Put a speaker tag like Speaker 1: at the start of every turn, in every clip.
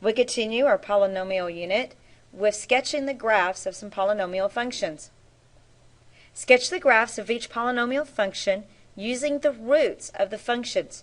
Speaker 1: We continue our polynomial unit with sketching the graphs of some polynomial functions. Sketch the graphs of each polynomial function using the roots of the functions.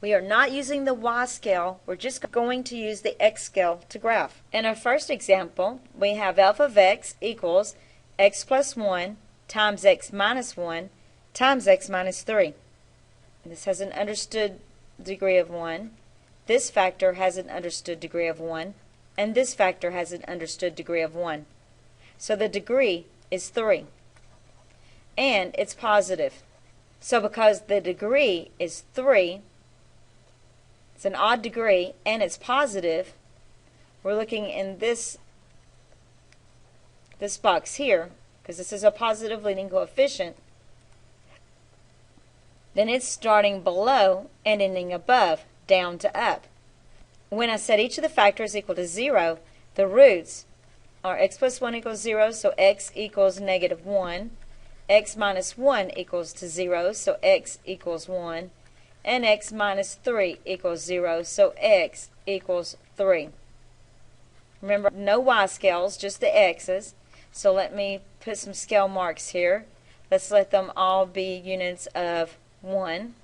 Speaker 1: We are not using the y scale, we're just going to use the x scale to graph. In our first example, we have f of x equals x plus 1 times x minus 1 times x minus 3. This has an understood degree of 1. This factor has an understood degree of 1. And this factor has an understood degree of 1. So the degree is 3. And it's positive. So because the degree is 3, it's an odd degree, and it's positive, we're looking in this box here, because this is a positive leading coefficient, then it's starting below and ending above, down to up. When I set each of the factors equal to 0, the roots are x plus 1 equals 0, so x equals negative 1, x minus 1 equals to 0, so x equals 1, and x minus 3 equals 0, so x equals 3. Remember, no y scales, just the x's. So let me put some scale marks here. Let's let them all be units of 1.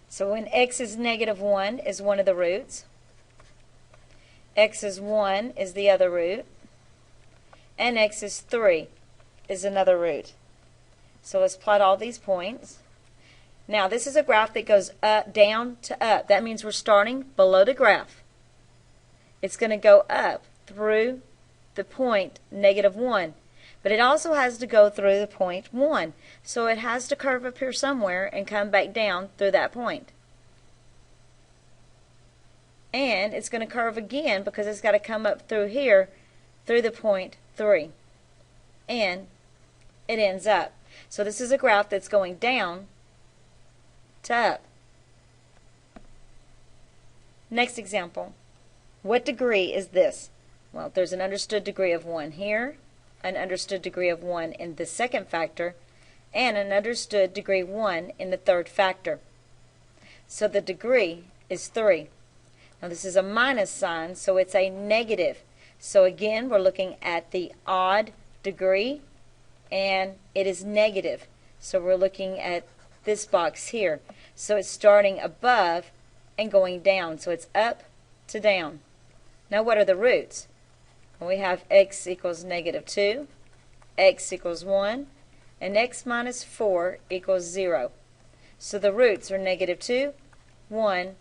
Speaker 1: So when x is negative 1 is one of the roots, x is 1 is the other root, and x is 3 is another root. So let's plot all these points. Now this is a graph that goes down to up. That means we're starting below the graph. It's going to go up through the point negative 1. But it also has to go through the point 1. So it has to curve up here somewhere and come back down through that point. And it's going to curve again because it's got to come up through here through the point 3. And it ends up. So this is a graph that's going down to up. Next example. What degree is this? Well, there's an understood degree of 1 here, an understood degree of 1 in the second factor, and an understood degree 1 in the third factor. So the degree is 3. Now this is a minus sign, so it's a negative. So again, we're looking at the odd degree, and it is negative. So we're looking at this box here. So it's starting above and going down. So it's up to down. Now what are the roots? Well, we have x equals negative 2, x equals 1, and x minus 4 equals 0. So the roots are negative 2, 1,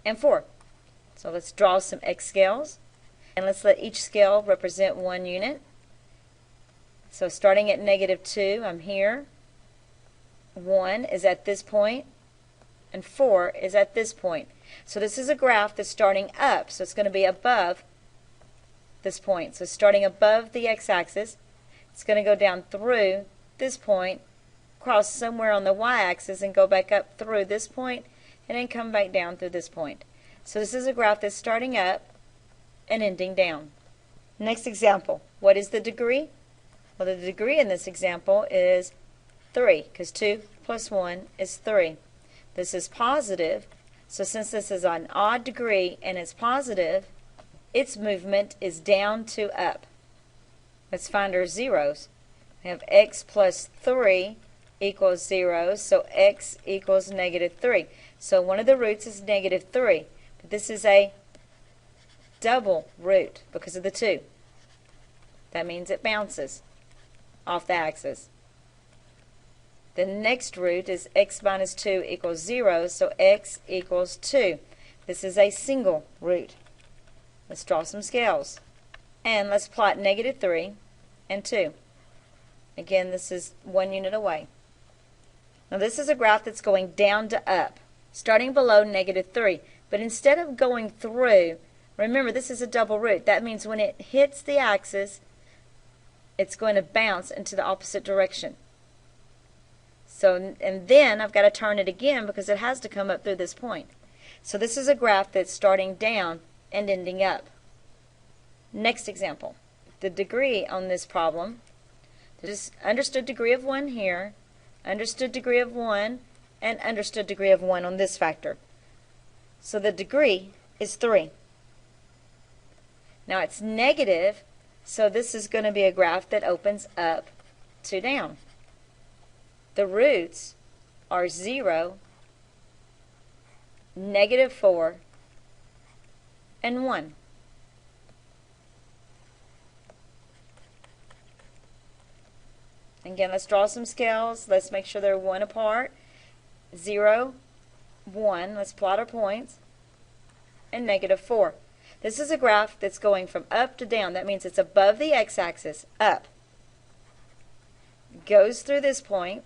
Speaker 1: and 4. So let's draw some x scales, and let's let each scale represent one unit. So starting at negative 2, I'm here. 1 is at this point, and 4 is at this point. So this is a graph that's starting up, so it's going to be above this point. So starting above the x-axis, it's going to go down through this point, cross somewhere on the y-axis, and go back up through this point, and then come back down through this point. So this is a graph that's starting up and ending down. Next example. What is the degree? Well, the degree in this example is 3, because 2 plus 1 is 3. This is positive, so since this is an odd degree and it's positive, its movement is down to up. Let's find our zeros. We have x plus 3 equals 0, so x equals negative 3. So one of the roots is negative 3, but this is a double root because of the 2. That means it bounces off the axis. The next root is x minus 2 equals 0, so x equals 2. This is a single root. Let's draw some scales. And let's plot negative 3 and 2. Again, this is 1 unit away. Now this is a graph that's going down to up, starting below negative 3. But instead of going through, remember this is a double root. That means when it hits the axis, it's going to bounce into the opposite direction. So, and then I've got to turn it again because it has to come up through this point. So this is a graph that's starting down and ending up. Next example. The degree on this problem, there's understood degree of 1 here, understood degree of 1, and understood degree of 1 on this factor. So the degree is 3. Now it's negative, so this is going to be a graph that opens up to down. The roots are 0, -4, and 1. Again, let's draw some scales. Let's make sure they're 1 apart. 0, 1. Let's plot our points. And -4. This is a graph that's going from up to down. That means it's above the x-axis, up. Goes through this point,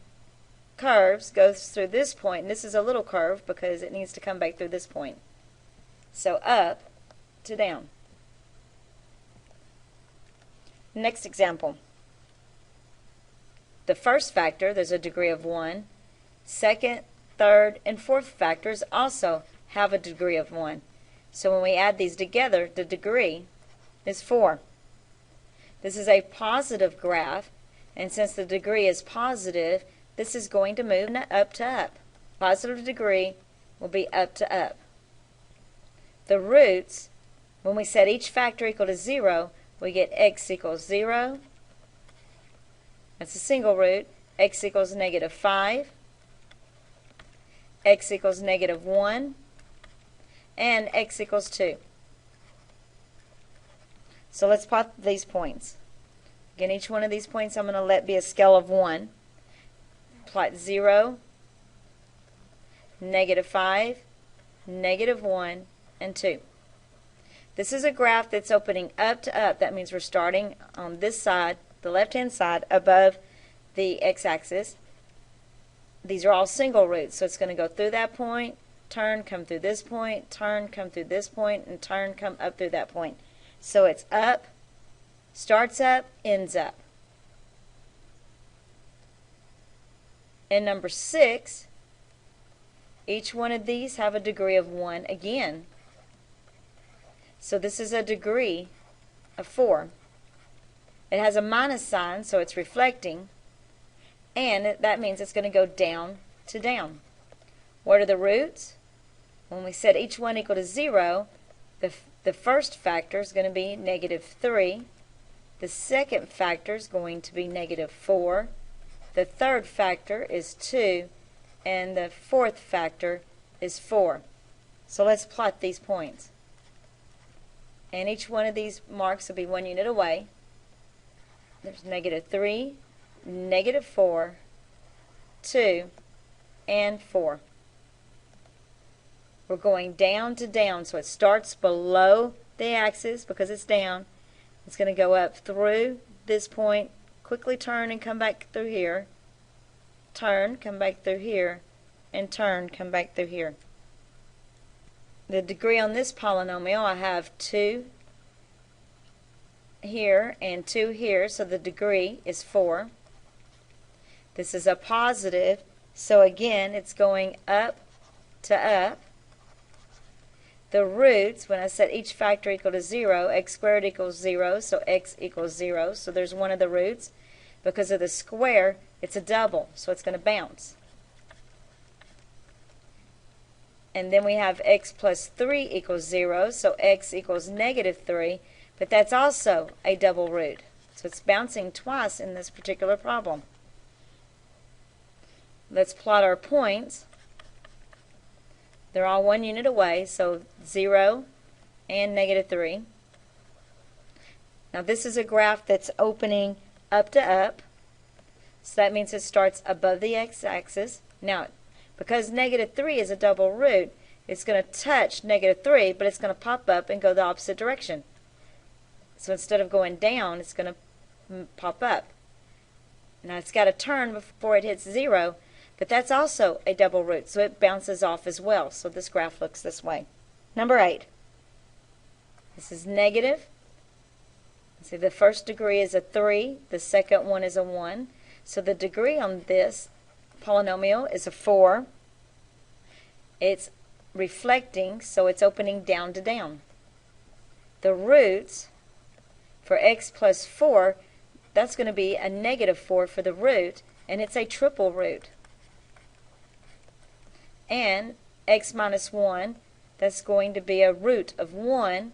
Speaker 1: curves, goes through this point, and this is a little curve because it needs to come back through this point. So up to down. Next example. The first factor, there's a degree of 1. Second, third, and fourth factors also have a degree of 1. So when we add these together, the degree is 4. This is a positive graph, and since the degree is positive, this is going to move up to up. Positive degree will be up to up. The roots, when we set each factor equal to 0, we get x equals 0. That's a single root. X equals -5. X equals -1. And x equals 2. So let's plot these points. Again, each one of these points I'm going to let be a scale of 1. Plot 0, -5, -1, and 2. This is a graph that's opening up to up. That means we're starting on this side, the left-hand side, above the x-axis. These are all single roots, so it's going to go through that point, turn, come through this point, turn, come through this point, and turn, come up through that point. So it's up, starts up, ends up. And number 6, each one of these have a degree of 1 again. So this is a degree of 4. It has a minus sign, so it's reflecting, and that means it's going to go down to down. What are the roots? When we set each one equal to 0, the first factor is going to be -3. The second factor is going to be -4. The third factor is 2. And the fourth factor is 4. So let's plot these points. And each one of these marks will be 1 unit away. There's -3, -4, 2, and 4. We're going down to down, so it starts below the axis because it's down. It's going to go up through this point, quickly turn and come back through here, turn, come back through here, and turn, come back through here. The degree on this polynomial, I have 2 here and 2 here, so the degree is 4. This is a positive, so again it's going up to up. The roots, when I set each factor equal to 0, x squared equals 0, so x equals 0. So there's one of the roots. Because of the square, it's a double, so it's going to bounce. And then we have x plus 3 equals 0, so x equals -3, but that's also a double root. So it's bouncing twice in this particular problem. Let's plot our points. They're all 1 unit away, so 0 and -3. Now this is a graph that's opening up to up, so that means it starts above the x-axis. Now, because -3 is a double root, it's going to touch -3, but it's going to pop up and go the opposite direction. So instead of going down, it's going to pop up. Now it's got to turn before it hits 0, but that's also a double root, so it bounces off as well. So this graph looks this way. Number 8. This is negative. See, the first degree is a 3, the second one is a 1. So the degree on this polynomial is a 4. It's reflecting, so it's opening down to down. The roots for x plus 4, that's going to be a -4 for the root, and it's a triple root. And x minus 1, that's going to be a root of 1,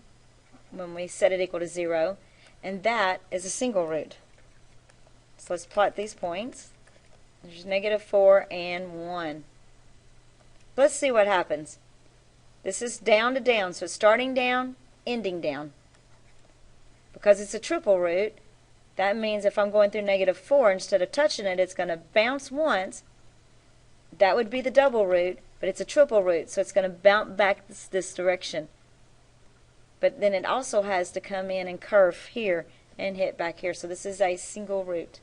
Speaker 1: when we set it equal to 0, and that is a single root. So let's plot these points. There's -4 and 1. Let's see what happens. This is down to down, so it's starting down, ending down. Because it's a triple root, that means if I'm going through -4, instead of touching it, it's going to bounce once. That would be the double root, but it's a triple root, so it's going to bounce back this direction. But then it also has to come in and curve here and hit back here. So this is a single root.